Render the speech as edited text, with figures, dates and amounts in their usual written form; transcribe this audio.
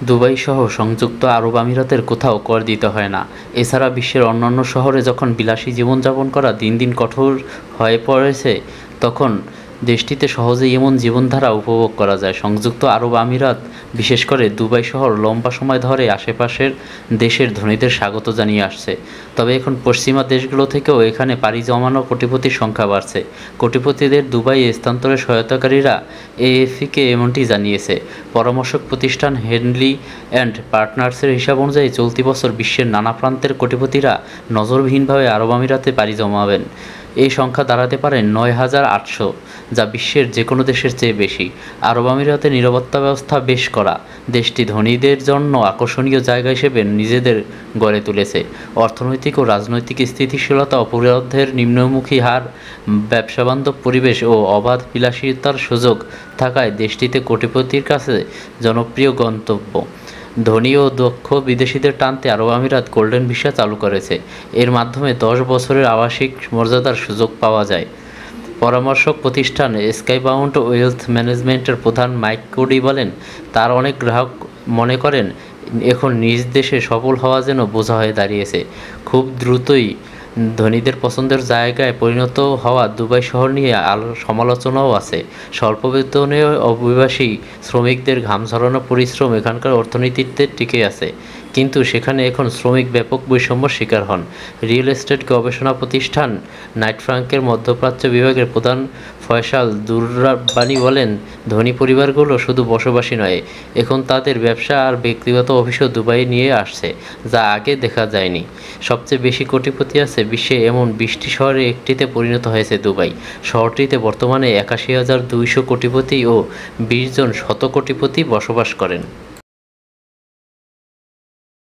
Dubai সহ সংযুক্ত আরব আমিরাতের কোথাও কর দিতে হয় না। এছাড়া বিশ্বের অন্যান্য শহরে যখন বিলাসী জীবনযাপন করা দিন দিন কঠোর হয়ে পড়েছে, তখন দেশটিতে সহজেই এমন জীবনধারা উপভোগ করা যায়। সংযুক্ত আরব আমিরাত, বিশেষ করে দুবাই শহর লম্বা সময় ধরে আশেপাশের দেশের ধনীদের স্বাগত জানিয়ে আসছে। তবে এখন পশ্চিমা দেশগুলো থেকেও এখানে পাড়ি জমানো কোটিপতির সংখ্যা বাড়ছে। কোটিপতিদের দুবাইয়ে স্থানান্তরে সহায়তাকারীরা এএফপিকে এমনটি জানিয়েছে। পরামর্শক প্রতিষ্ঠান হেনলি অ্যান্ড পার্টনার্সের হিসাব অনুযায়ী চলতি বছর বিশ্বের নানা প্রান্তের কোটিপতিরা নজরবিহীনভাবে আরব আমিরাতে পাড়ি জমাবেন। এই সংখ্যা দাঁড়াতে পারে ৯,৮০০, যা বিশ্বের যে কোনো দেশের চেয়ে বেশি। আরব আমিরাতে নিরাপত্তা ব্যবস্থা বেশ কড়া। দেশটি ধনীদের জন্য আকর্ষণীয় জায়গা হিসেবে নিজেদের গড়ে তুলেছে। অর্থনৈতিক ও রাজনৈতিক স্থিতিশীলতা, অপরাধের নিম্নমুখী হার, ব্যবসাবান্ধব পরিবেশ ও অবাধ বিলাসিতার সুযোগ থাকায় দেশটিতে কোটিপতির কাছে জনপ্রিয় গন্তব্য। ধনী ও দক্ষ বিদেশিদের টানতে আরব আমিরাত গোল্ডেন ভিসা চালু করেছে। এর মাধ্যমে ১০ বছরের আবাসিক মর্যাদার সুযোগ পাওয়া যায়। পরামর্শক প্রতিষ্ঠান স্কাইবাউন্ড ওয়েলথ ম্যানেজমেন্টের প্রধান মাইক কোডি বলেন, তার অনেক গ্রাহক মনে করেন এখন নিজ দেশে সফল হওয়া যেন বোঝা হয়ে দাঁড়িয়েছে। খুব দ্রুতই ধনীদের পছন্দের জায়গায় পরিণত হওয়া দুবাই শহর নিয়ে সমালোচনাও আছে। স্বল্প বেতনে অভিবাসী শ্রমিকদের ঘাম ঝরানো পরিশ্রম এখানকার অর্থনীতিতে টিকে আছে, কিন্তু সেখানে এখন শ্রমিক ব্যাপক বৈষম্যর শিকার হন। রিয়েল এস্টেট গবেষণা প্রতিষ্ঠান নাইট ফ্রাঙ্কের মধ্যপ্রাচ্য বিভাগের প্রধান ফয়সাল দুররাব্বানি বলেন, ধনী পরিবারগুলো শুধু বসবাসী নয়, এখন তাদের ব্যবসা আর ব্যক্তিগত অফিসও দুবাই নিয়ে আসছে, যা আগে দেখা যায়নি। সবচেয়ে বেশি কোটিপতি আছে বিশ্বে এমন ২০টি শহরে একটিতে পরিণত হয়েছে দুবাই। শহরটিতে বর্তমানে ৮১,২০০ কোটিপতি ও ২০ জন শত কোটিপতি বসবাস করেন।